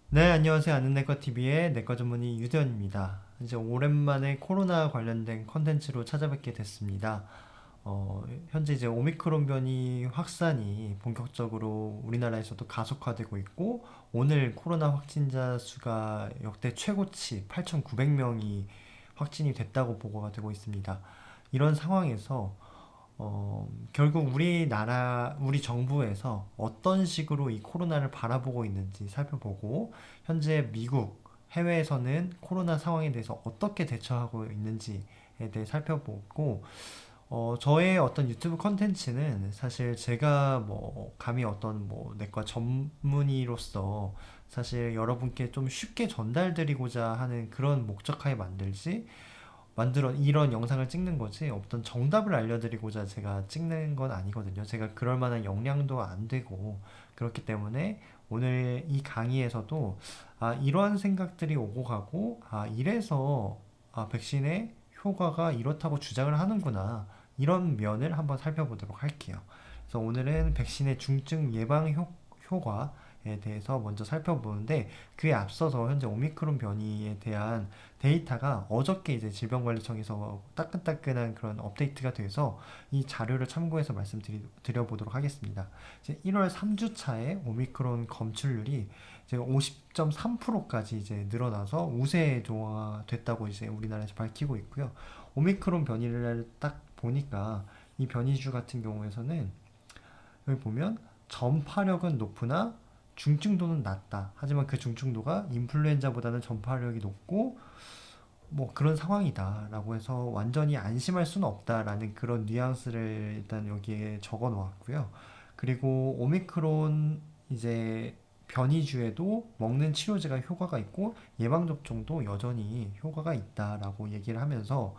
네, 안녕하세요. 아는 내과 TV의 내과 전문의 유대현입니다. 이제 오랜만에 코로나 관련된 컨텐츠로 찾아뵙게 됐습니다. 현재 이제 오미크론 변이 확산이 본격적으로 우리나라에서도 가속화되고 있고, 오늘 코로나 확진자 수가 역대 최고치 8,900명이 확진이 됐다고 보고가 되고 있습니다. 이런 상황에서 결국 우리 정부에서 어떤 식으로 이 코로나를 바라보고 있는지 살펴보고, 현재 미국, 해외에서는 코로나 상황에 대해서 어떻게 대처하고 있는지에 대해 살펴보고, 저의 어떤 유튜브 컨텐츠는 사실 제가 뭐, 감히 어떤 뭐, 내과 전문의로서 사실 여러분께 좀 쉽게 전달드리고자 하는 그런 목적하에 만들어 이런 영상을 찍는 거지 어떤 정답을 알려드리고자 제가 찍는 건 아니거든요. 제가 그럴 만한 역량도 안 되고 그렇기 때문에 오늘 이 강의에서도 이러한 생각들이 오고 가고 이래서 백신의 효과가 이렇다고 주장을 하는구나 이런 면을 한번 살펴보도록 할게요. 그래서 오늘은 백신의 중증 예방 효과에 대해서 먼저 살펴보는데 그에 앞서서 현재 오미크론 변이에 대한 데이터가 어저께 이제 질병관리청에서 따끈따끈한 그런 업데이트가 돼서 이 자료를 참고해서 말씀드려보도록 하겠습니다. 이제 1월 3주차에 오미크론 검출률이 이제 50.3%까지 이제 늘어나서 우세조가 됐다고 이제 우리나라에서 밝히고 있고요. 오미크론 변이를 딱 보니까 이 변이주 같은 경우에서는 여기 보면 전파력은 높으나 중증도는 낮다. 하지만 그 중증도가 인플루엔자보다는 전파력이 높고 뭐 그런 상황이다라고 해서 완전히 안심할 수는 없다라는 그런 뉘앙스를 일단 여기에 적어 놓았고요. 그리고 오미크론 이제 변이주에도 먹는 치료제가 효과가 있고 예방접종도 여전히 효과가 있다라고 얘기를 하면서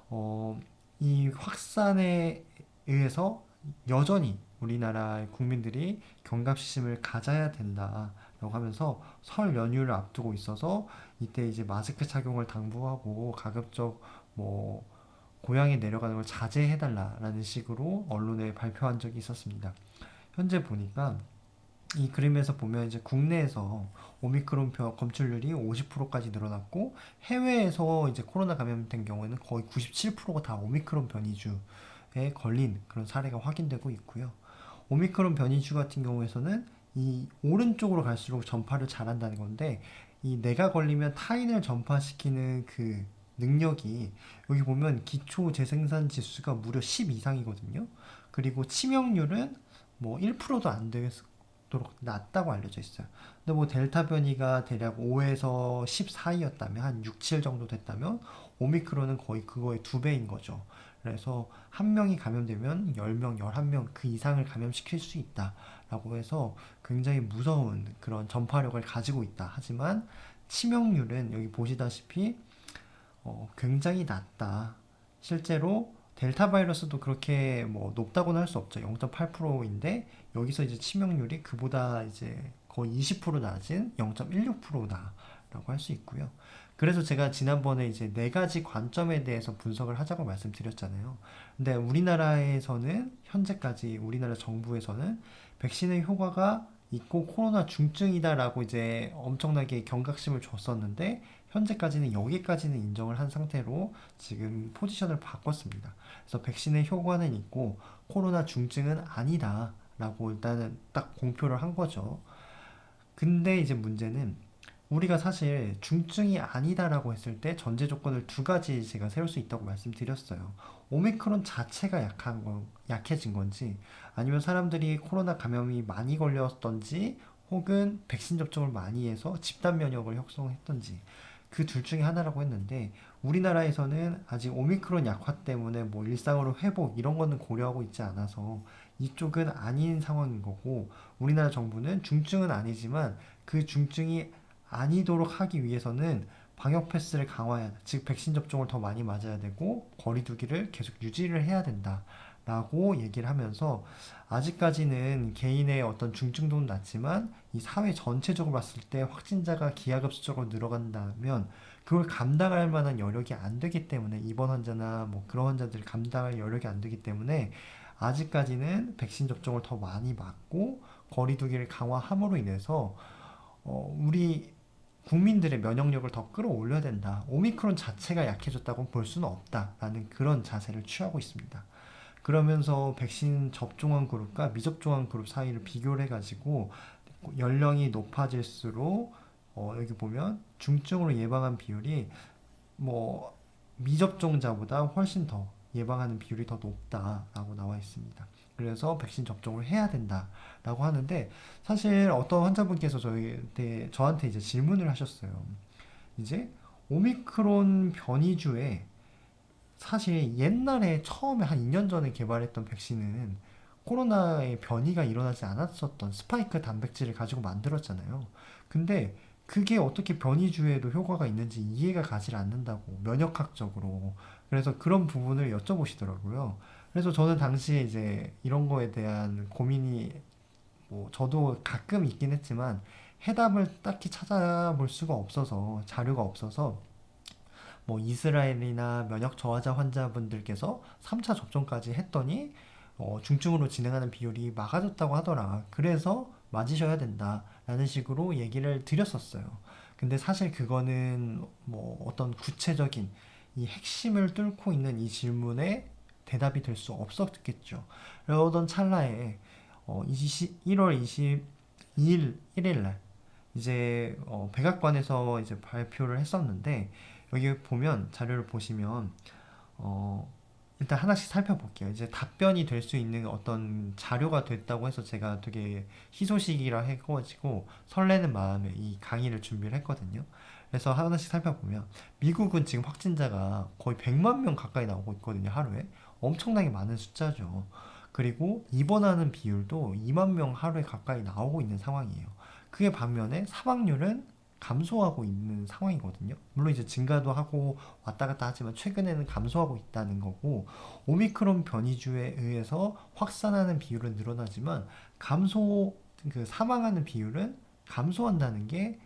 어, 이 확산에 의해서 여전히 우리나라 국민들이 경각심을 가져야 된다라고 하면서 설 연휴를 앞두고 있어서 이때 이제 마스크 착용을 당부하고 가급적 뭐 고향에 내려가는 걸 자제해달라라는 식으로 언론에 발표한 적이 있었습니다. 현재 보니까 이 그림에서 보면 이제 국내에서 오미크론 검출률이 50%까지 늘어났고 해외에서 이제 코로나 감염된 경우에는 거의 97%가 다 오미크론 변이주에 걸린 그런 사례가 확인되고 있고요. 오미크론 변이주 같은 경우에서는 이 오른쪽으로 갈수록 전파를 잘한다는 건데 이 내가 걸리면 타인을 전파시키는 그 능력이 여기 보면 기초 재생산 지수가 무려 10 이상이거든요. 그리고 치명률은 뭐 1%도 안 되도록 낮다고 알려져 있어요. 근데 뭐 델타 변이가 대략 5에서 10 사이였다면 한 6, 7 정도 됐다면 오미크론은 거의 그거의 두 배인 거죠. 그래서 한 명이 감염되면 10명, 11명 그 이상을 감염시킬 수 있다라고 해서 굉장히 무서운 그런 전파력을 가지고 있다. 하지만 치명률은 여기 보시다시피 굉장히 낮다. 실제로 델타 바이러스도 그렇게 뭐 높다고는 할 수 없죠. 0.8%인데 여기서 이제 치명률이 그보다 이제 거의 20% 낮은 0.16%다라고 할 수 있고요. 그래서 제가 지난번에 이제 네 가지 관점에 대해서 분석을 하자고 말씀드렸잖아요. 근데 우리나라에서는 현재까지 우리나라 정부에서는 백신의 효과가 있고 코로나 중증이다라고 이제 엄청나게 경각심을 줬었는데 현재까지는 여기까지는 인정을 한 상태로 지금 포지션을 바꿨습니다. 그래서 백신의 효과는 있고 코로나 중증은 아니다라고 일단은 딱 공표를 한 거죠. 근데 이제 문제는 우리가 사실 중증이 아니다라고 했을 때 전제 조건을 두 가지 제가 세울 수 있다고 말씀드렸어요. 오미크론 자체가 약해진 건지 아니면 사람들이 코로나 감염이 많이 걸렸던지 혹은 백신 접종을 많이 해서 집단 면역을 형성했던지 그 둘 중에 하나라고 했는데 우리나라에서는 아직 오미크론 약화 때문에 뭐 일상으로 회복 이런 거는 고려하고 있지 않아서 이쪽은 아닌 상황인 거고 우리나라 정부는 중증은 아니지만 그 중증이 아니도록 하기 위해서는 방역 패스를 강화해야 돼. 즉 백신 접종을 더 많이 맞아야 되고 거리두기를 계속 유지를 해야 된다라고 얘기를 하면서 아직까지는 개인의 어떤 중증도는 낮지만 이 사회 전체적으로 봤을 때 확진자가 기하급수적으로 늘어간다면 그걸 감당할 만한 여력이 안 되기 때문에 입원 환자나 뭐 그런 환자들을 감당할 여력이 안 되기 때문에 아직까지는 백신 접종을 더 많이 맞고 거리두기를 강화함으로 인해서 우리 국민들의 면역력을 더 끌어올려야 된다. 오미크론 자체가 약해졌다고 볼 수는 없다라는 그런 자세를 취하고 있습니다. 그러면서 백신 접종한 그룹과 미접종한 그룹 사이를 비교를 해가지고 연령이 높아질수록 여기 보면 중증으로 예방한 비율이 뭐 미접종자보다 훨씬 더 예방하는 비율이 더 높다라고 나와 있습니다. 그래서 백신 접종을 해야 된다라고 하는데 사실 어떤 환자분께서 저한테 이제 질문을 하셨어요. 이제 오미크론 변이주에 사실 옛날에 처음에 한 2년 전에 개발했던 백신은 코로나의 변이가 일어나지 않았었던 스파이크 단백질을 가지고 만들었잖아요. 근데 그게 어떻게 변이주에도 효과가 있는지 이해가 가지 않는다고, 면역학적으로. 그래서 그런 부분을 여쭤보시더라고요. 그래서 저는 당시에 이제 이런 거에 대한 고민이 뭐 저도 가끔 있긴 했지만 해답을 딱히 찾아볼 수가 없어서, 자료가 없어서 뭐 이스라엘이나 면역 저하자 환자분들께서 3차 접종까지 했더니 중증으로 진행하는 비율이 막아졌다고 하더라. 그래서 맞으셔야 된다라는 식으로 얘기를 드렸었어요. 근데 사실 그거는 뭐 어떤 구체적인 이 핵심을 뚫고 있는 이 질문에 대답이 될 수 없었겠죠. 그러던 찰나에 1월 22일, 1일 날 이제 백악관에서 이제 발표를 했었는데 여기 보면 자료를 보시면 어, 일단 하나씩 살펴볼게요. 이제 답변이 될 수 있는 어떤 자료가 됐다고 해서 제가 되게 희소식이라 해가지고 설레는 마음에 이 강의를 준비를 했거든요. 그래서 하나씩 살펴보면 미국은 지금 확진자가 거의 100만 명 가까이 나오고 있거든요, 하루에. 엄청나게 많은 숫자죠. 그리고 입원하는 비율도 2만 명 하루에 가까이 나오고 있는 상황이에요. 그게 반면에 사망률은 감소하고 있는 상황이거든요. 물론 이제 증가도 하고 왔다 갔다 하지만 최근에는 감소하고 있다는 거고, 오미크론 변이주에 의해서 확산하는 비율은 늘어나지만 사망하는 비율은 감소한다는 게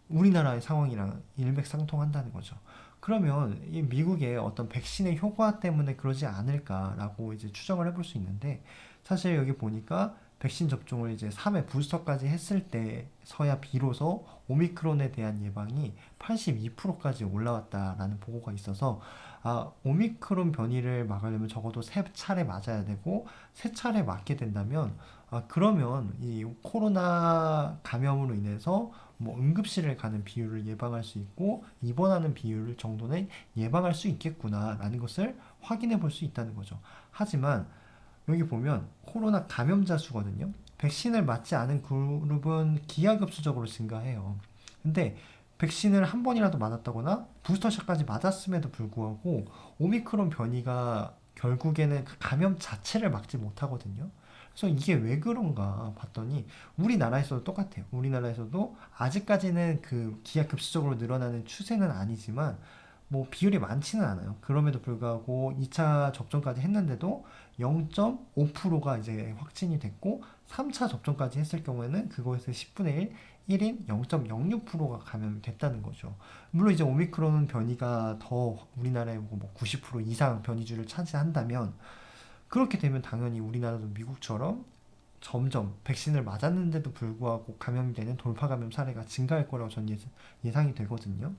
우리나라의 상황이랑 일맥상통한다는 거죠. 그러면 이 미국의 어떤 백신의 효과 때문에 그러지 않을까라고 이제 추정을 해볼 수 있는데, 사실 여기 보니까 백신 접종을 이제 3회 부스터까지 했을 때서야 비로소 오미크론에 대한 예방이 82%까지 올라왔다라는 보고가 있어서, 오미크론 변이를 막으려면 적어도 3차례 맞아야 되고, 3차례 맞게 된다면 그러면 이 코로나 감염으로 인해서 뭐 응급실을 가는 비율을 예방할 수 있고 입원하는 비율 정도는 예방할 수 있겠구나라는 것을 확인해 볼 수 있다는 거죠. 하지만 여기 보면 코로나 감염자 수거든요. 백신을 맞지 않은 그룹은 기하급수적으로 증가해요. 근데 백신을 한 번이라도 맞았다거나 부스터샷까지 맞았음에도 불구하고 오미크론 변이가 결국에는 그 감염 자체를 막지 못하거든요. 그래서 이게 왜 그런가 봤더니 우리나라에서도 똑같아요. 우리나라에서도 아직까지는 그 기하급수적으로 늘어나는 추세는 아니지만 뭐 비율이 많지는 않아요. 그럼에도 불구하고 2차 접종까지 했는데도 0.5%가 이제 확진이 됐고 3차 접종까지 했을 경우에는 그거에서 10분의 1, 1인 0.06%가 감염이 됐다는 거죠. 물론 이제 오미크론 변이가 더 우리나라의 뭐 90% 이상 변이주를 차지한다면 그렇게 되면 당연히 우리나라도 미국처럼 점점 백신을 맞았는데도 불구하고 감염이 되는 돌파 감염 사례가 증가할 거라고 전 예상이 되거든요.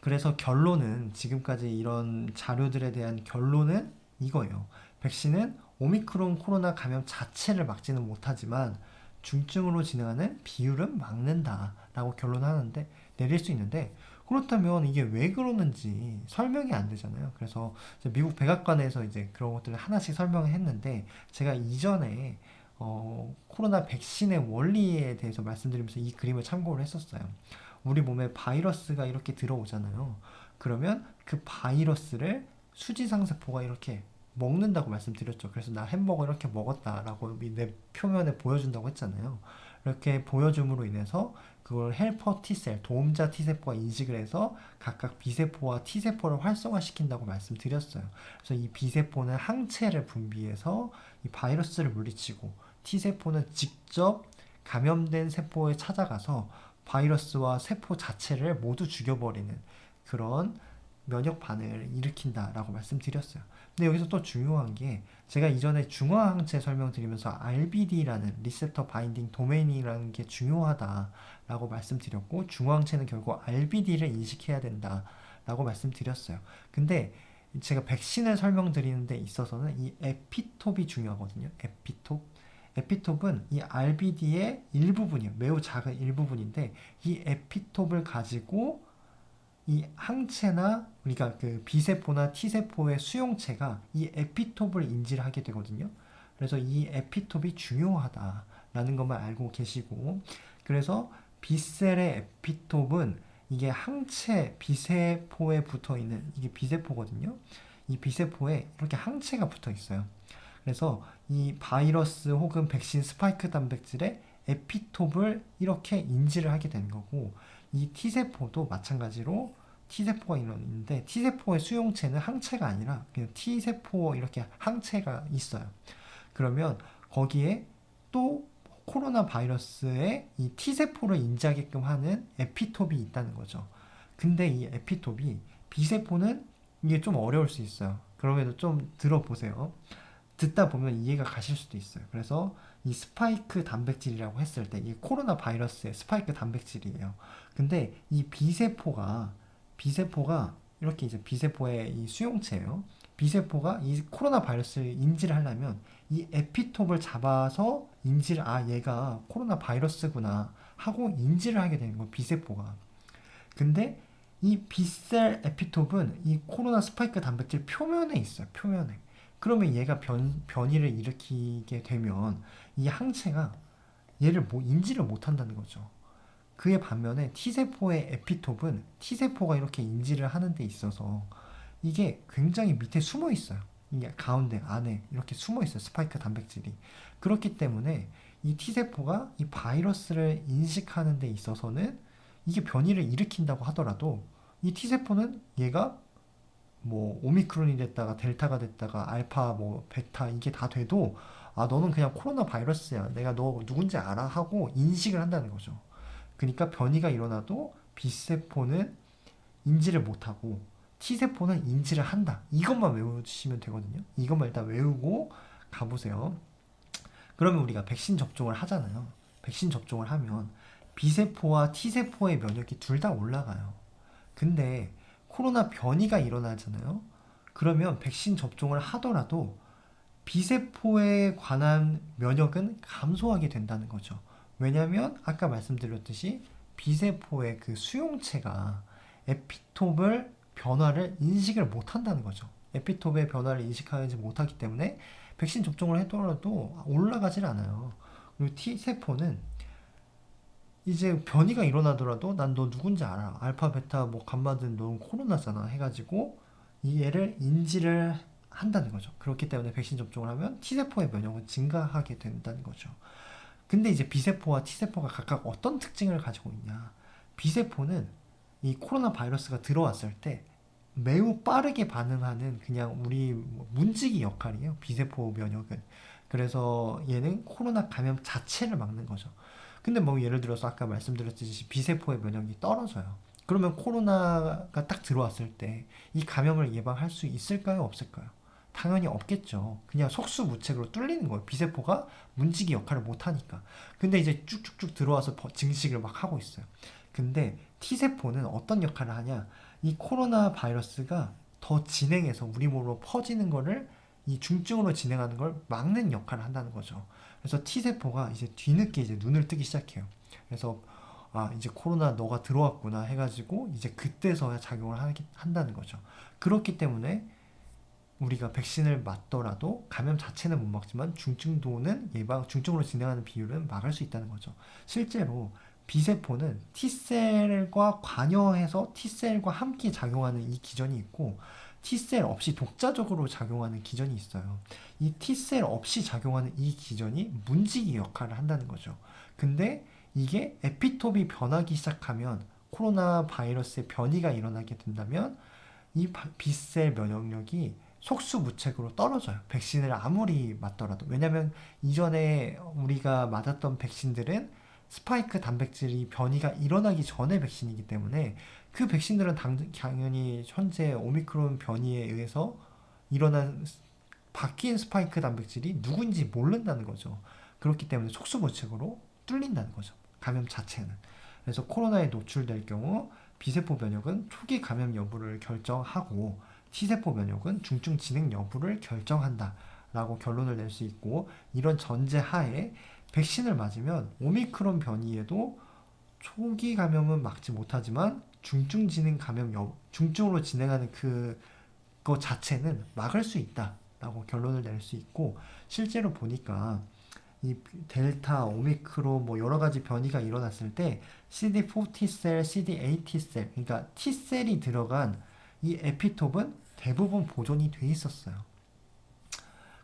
그래서 결론은 지금까지 이런 자료들에 대한 결론은 이거예요. 백신은 오미크론 코로나 감염 자체를 막지는 못하지만 중증으로 진행하는 비율은 막는다라고 결론하는데 내릴 수 있는데 그렇다면 이게 왜 그러는지 설명이 안 되잖아요. 그래서 미국 백악관에서 이제 그런 것들을 하나씩 설명을 했는데 제가 이전에 코로나 백신의 원리에 대해서 말씀드리면서 이 그림을 참고를 했었어요. 우리 몸에 바이러스가 이렇게 들어오잖아요. 그러면 그 바이러스를 수지상세포가 이렇게 먹는다고 말씀드렸죠. 그래서 나 햄버거 이렇게 먹었다라고 내 표면에 보여준다고 했잖아요. 이렇게 보여줌으로 인해서 그걸 헬퍼 T셀, 도움자 T세포가 인식을 해서 각각 B세포와 T세포를 활성화시킨다고 말씀드렸어요. 그래서 이 B세포는 항체를 분비해서 이 바이러스를 물리치고 T세포는 직접 감염된 세포에 찾아가서 바이러스와 세포 자체를 모두 죽여버리는 그런 면역 반응을 일으킨다라고 말씀드렸어요. 근데 여기서 또 중요한 게 제가 이전에 중화항체 설명드리면서 RBD라는 리셉터 바인딩 도메인이라는 게 중요하다라고 말씀드렸고 중화항체는 결국 RBD를 인식해야 된다라고 말씀드렸어요. 근데 제가 백신을 설명드리는 데 있어서는 이 에피톱이 중요하거든요. 에피톱. 에피톱은 이 RBD의 일부분이에요. 매우 작은 일부분인데 이 에피톱을 가지고 이 항체나 우리가 그 B세포나 T세포의 수용체가 이 에피톱을 인지를 하게 되거든요. 그래서 이 에피톱이 중요하다라는 것만 알고 계시고, 그래서 B셀의 에피톱은 이게 항체 B세포에 붙어 있는 이게 B세포거든요. 이 B세포에 이렇게 항체가 붙어 있어요. 그래서 이 바이러스 혹은 백신 스파이크 단백질의 에피톱을 이렇게 인지를 하게 되는 거고, 이 T세포도 마찬가지로 T세포가 있는데 T세포의 수용체는 항체가 아니라 그냥 T세포 이렇게 항체가 있어요. 그러면 거기에 또 코로나 바이러스의 이 T세포를 인지하게끔 하는 에피톱이 있다는 거죠. 근데 이 에피톱이 B세포는 이게 좀 어려울 수 있어요. 그러면 좀 들어보세요. 듣다 보면 이해가 가실 수도 있어요. 그래서 이 스파이크 단백질이라고 했을 때 이 코로나 바이러스의 스파이크 단백질이에요. 근데 이 B세포가 이렇게 이제 B세포의 이 수용체예요. B세포가 이 코로나 바이러스를 인지를 하려면 이 에피톱을 잡아서 인지를 얘가 코로나 바이러스구나 하고 인지를 하게 되는 거예요. B세포가. 근데 이 B셀 에피톱은 이 코로나 스파이크 단백질 표면에 있어요. 표면에. 그러면 얘가 변이를 일으키게 되면 이 항체가 얘를 인지를 못한다는 거죠. 그에 반면에 T세포의 에피톱은 T세포가 이렇게 인지를 하는 데 있어서 이게 굉장히 밑에 숨어 있어요. 이게 가운데 안에 이렇게 숨어 있어요. 스파이크 단백질이. 그렇기 때문에 이 T세포가 이 바이러스를 인식하는 데 있어서는 이게 변이를 일으킨다고 하더라도 이 T세포는 얘가 뭐 오미크론이 됐다가 델타가 됐다가 알파 뭐 베타 이게 다 돼도 너는 그냥 코로나 바이러스야. 내가 너 누군지 알아 하고 인식을 한다는 거죠. 그러니까 변이가 일어나도 B세포는 인지를 못하고 T세포는 인지를 한다. 이것만 외우시면 되거든요. 이것만 일단 외우고 가보세요. 그러면 우리가 백신 접종을 하잖아요. 백신 접종을 하면 B세포와 T세포의 면역이 둘 다 올라가요. 근데 코로나 변이가 일어나잖아요. 그러면 백신 접종을 하더라도 B세포에 관한 면역은 감소하게 된다는 거죠. 왜냐하면 아까 말씀드렸듯이 B세포의 그 수용체가 에피톱을 변화를 인식을 못한다는 거죠. 에피톱의 변화를 인식하지 못하기 때문에 백신 접종을 하더라도 올라가질 않아요. 그리고 T세포는 이제 변이가 일어나더라도 난 너 누군지 알아. 알파, 베타, 뭐 감마든 넌 코로나잖아 해가지고 이 얘를 인지를 한다는 거죠. 그렇기 때문에 백신 접종을 하면 T세포의 면역은 증가하게 된다는 거죠. 근데 이제 B세포와 T세포가 각각 어떤 특징을 가지고 있냐. B세포는 이 코로나 바이러스가 들어왔을 때 매우 빠르게 반응하는 그냥 우리 문지기 역할이에요. B세포 면역은. 그래서 얘는 코로나 감염 자체를 막는 거죠. 근데 뭐 예를 들어서 아까 말씀드렸듯이 B세포의 면역이 떨어져요. 그러면 코로나가 딱 들어왔을 때 이 감염을 예방할 수 있을까요? 없을까요? 당연히 없겠죠. 그냥 속수무책으로 뚫리는 거예요. B세포가 문지기 역할을 못하니까. 근데 이제 쭉쭉쭉 들어와서 증식을 막 하고 있어요. 근데 T세포는 어떤 역할을 하냐? 이 코로나 바이러스가 더 진행해서 우리 몸으로 퍼지는 거를 이 중증으로 진행하는 걸 막는 역할을 한다는 거죠. 그래서 T세포가 이제 뒤늦게 이제 눈을 뜨기 시작해요. 그래서 이제 코로나 너가 들어왔구나 해가지고 이제 그때서야 작용을 한다는 거죠. 그렇기 때문에 우리가 백신을 맞더라도 감염 자체는 못 막지만 중증으로 진행하는 비율은 막을 수 있다는 거죠. 실제로 B세포는 T셀과 관여해서 T셀과 함께 작용하는 이 기전이 있고 T셀 없이 독자적으로 작용하는 기전이 있어요. 이 T셀 없이 작용하는 이 기전이 문지기 역할을 한다는 거죠. 근데 이게 에피톱이 변하기 시작하면 코로나 바이러스의 변이가 일어나게 된다면 이 B셀 면역력이 속수무책으로 떨어져요. 백신을 아무리 맞더라도. 왜냐면 이전에 우리가 맞았던 백신들은 스파이크 단백질이 변이가 일어나기 전에 백신이기 때문에 그 백신들은 당연히 현재 오미크론 변이에 의해서 일어난 바뀐 스파이크 단백질이 누구인지 모른다는 거죠. 그렇기 때문에 속수무책으로 뚫린다는 거죠. 감염 자체는. 그래서 코로나에 노출될 경우 B세포 면역은 초기 감염 여부를 결정하고 T세포 면역은 중증 진행 여부를 결정한다 라고 결론을 낼 수 있고, 이런 전제 하에 백신을 맞으면 오미크론 변이에도 초기 감염은 막지 못하지만 중증 진행 감염 중증으로 진행하는 그거 자체는 막을 수 있다라고 결론을 낼 수 있고, 실제로 보니까 이 델타, 오미크론 뭐 여러 가지 변이가 일어났을 때 CD4 T셀, CD8 T셀, 그러니까 T셀이 들어간 이 에피톱은 대부분 보존이 돼 있었어요.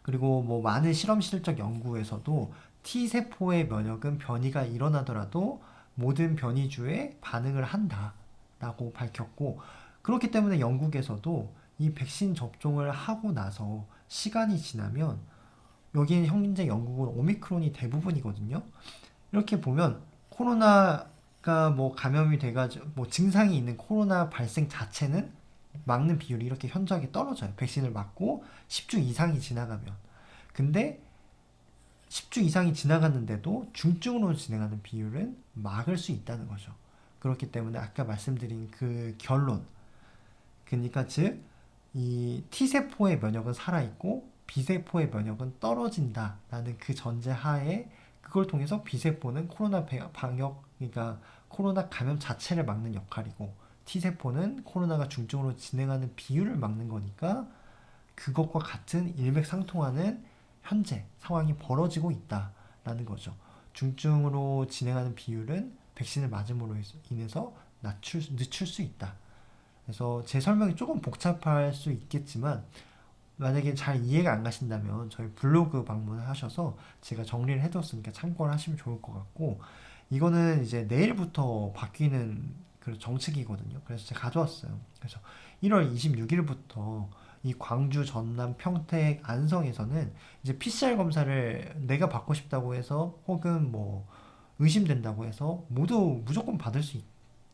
그리고 뭐 많은 실험실적 연구에서도 T세포의 면역은 변이가 일어나더라도 모든 변이주에 반응을 한다라고 밝혔고, 그렇기 때문에 영국에서도 이 백신 접종을 하고 나서 시간이 지나면, 여기는 현재 영국은 오미크론이 대부분이거든요. 이렇게 보면 코로나가 뭐 감염이 돼가지고 뭐 증상이 있는 코로나 발생 자체는 막는 비율이 이렇게 현저하게 떨어져요. 백신을 맞고 10주 이상이 지나가면. 근데 10주 이상이 지나갔는데도 중증으로 진행하는 비율은 막을 수 있다는 거죠. 그렇기 때문에 아까 말씀드린 그 결론, 그러니까 즉 이 T세포의 면역은 살아있고 B세포의 면역은 떨어진다라는 그 전제 하에, 그걸 통해서 B세포는 코로나 방역, 그러니까 코로나 감염 자체를 막는 역할이고 T세포는 코로나가 중증으로 진행하는 비율을 막는 거니까 그것과 같은 일맥상통하는 현재 상황이 벌어지고 있다라는 거죠. 중증으로 진행하는 비율은 백신을 맞음으로 인해서 늦출 수 있다. 그래서 제 설명이 조금 복잡할 수 있겠지만, 만약에 잘 이해가 안 가신다면 저희 블로그 방문하셔서 제가 정리를 해뒀으니까 참고를 하시면 좋을 것 같고, 이거는 이제 내일부터 바뀌는 그 정책이거든요. 그래서 제가 가져왔어요. 그래서 1월 26일부터 이 광주, 전남, 평택, 안성에서는 이제 PCR 검사를 내가 받고 싶다고 해서 혹은 뭐 의심된다고 해서 모두 무조건 받을 수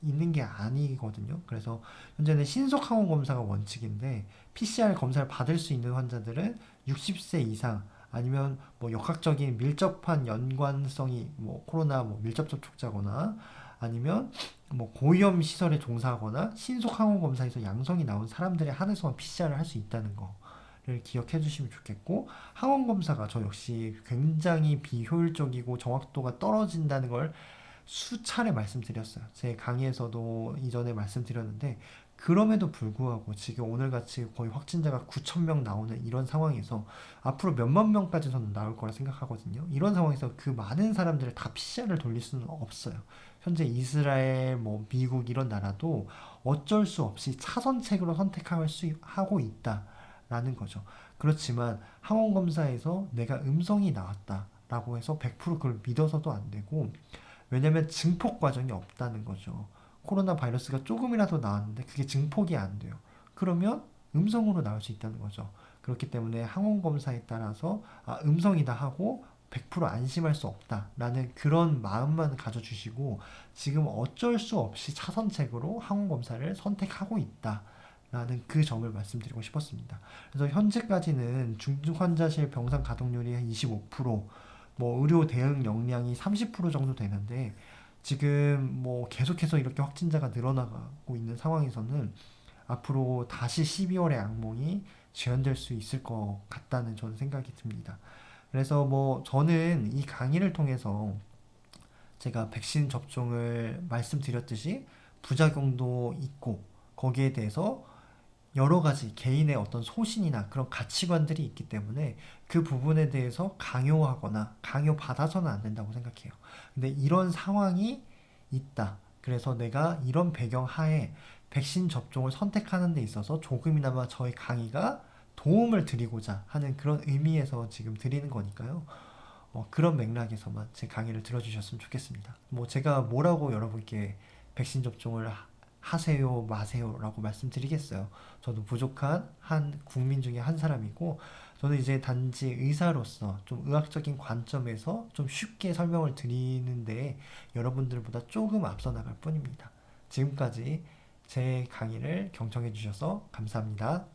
있는 게 아니거든요. 그래서 현재는 신속 항원 검사가 원칙인데, PCR 검사를 받을 수 있는 환자들은 60세 이상 아니면 뭐 역학적인 밀접한 연관성이 뭐 코로나 뭐 밀접 접촉자거나 아니면 뭐 고위험 시설에 종사하거나 신속 항원 검사에서 양성이 나온 사람들에 한해서만 PCR을 할 수 있다는 거를 기억해 주시면 좋겠고, 항원 검사가 저 역시 굉장히 비효율적이고 정확도가 떨어진다는 걸 수차례 말씀드렸어요. 제 강의에서도 이전에 말씀드렸는데, 그럼에도 불구하고 지금 오늘같이 거의 확진자가 9,000명 나오는 이런 상황에서 앞으로 몇만 명까지 저는 나올 거라 생각하거든요. 이런 상황에서 그 많은 사람들을 다 PCR을 돌릴 수는 없어요. 현재 이스라엘, 뭐 미국 이런 나라도 어쩔 수 없이 차선책으로 선택할 수 하고 있다라는 거죠. 그렇지만 항원 검사에서 내가 음성이 나왔다라고 해서 100% 그걸 믿어서도 안 되고, 왜냐면 증폭 과정이 없다는 거죠. 코로나 바이러스가 조금이라도 나왔는데 그게 증폭이 안 돼요. 그러면 음성으로 나올 수 있다는 거죠. 그렇기 때문에 항원 검사에 따라서 음성이다 하고 100% 안심할 수 없다라는 그런 마음만 가져주시고, 지금 어쩔 수 없이 차선책으로 항원 검사를 선택하고 있다라는 그 점을 말씀드리고 싶었습니다. 그래서 현재까지는 중증 환자실 병상 가동률이 한 25%, 뭐 의료 대응 역량이 30% 정도 되는데, 지금 뭐 계속해서 이렇게 확진자가 늘어나고 있는 상황에서는 앞으로 다시 12월의 악몽이 재현될 수 있을 것 같다는 저는 생각이 듭니다. 그래서 뭐 저는 이 강의를 통해서 제가 백신 접종을 말씀드렸듯이 부작용도 있고, 거기에 대해서 여러 가지 개인의 어떤 소신이나 그런 가치관들이 있기 때문에 그 부분에 대해서 강요하거나 강요받아서는 안 된다고 생각해요. 근데 이런 상황이 있다. 그래서 내가 이런 배경 하에 백신 접종을 선택하는 데 있어서 조금이나마 저희 강의가 도움을 드리고자 하는 그런 의미에서 지금 드리는 거니까요. 그런 맥락에서만 제 강의를 들어주셨으면 좋겠습니다. 뭐 제가 뭐라고 여러분께 백신 접종을 하세요, 마세요 라고 말씀드리겠어요. 저도 부족한 한 국민 중에 한 사람이고, 저는 이제 단지 의사로서 좀 의학적인 관점에서 좀 쉽게 설명을 드리는데 여러분들보다 조금 앞서 나갈 뿐입니다. 지금까지 제 강의를 경청해 주셔서 감사합니다.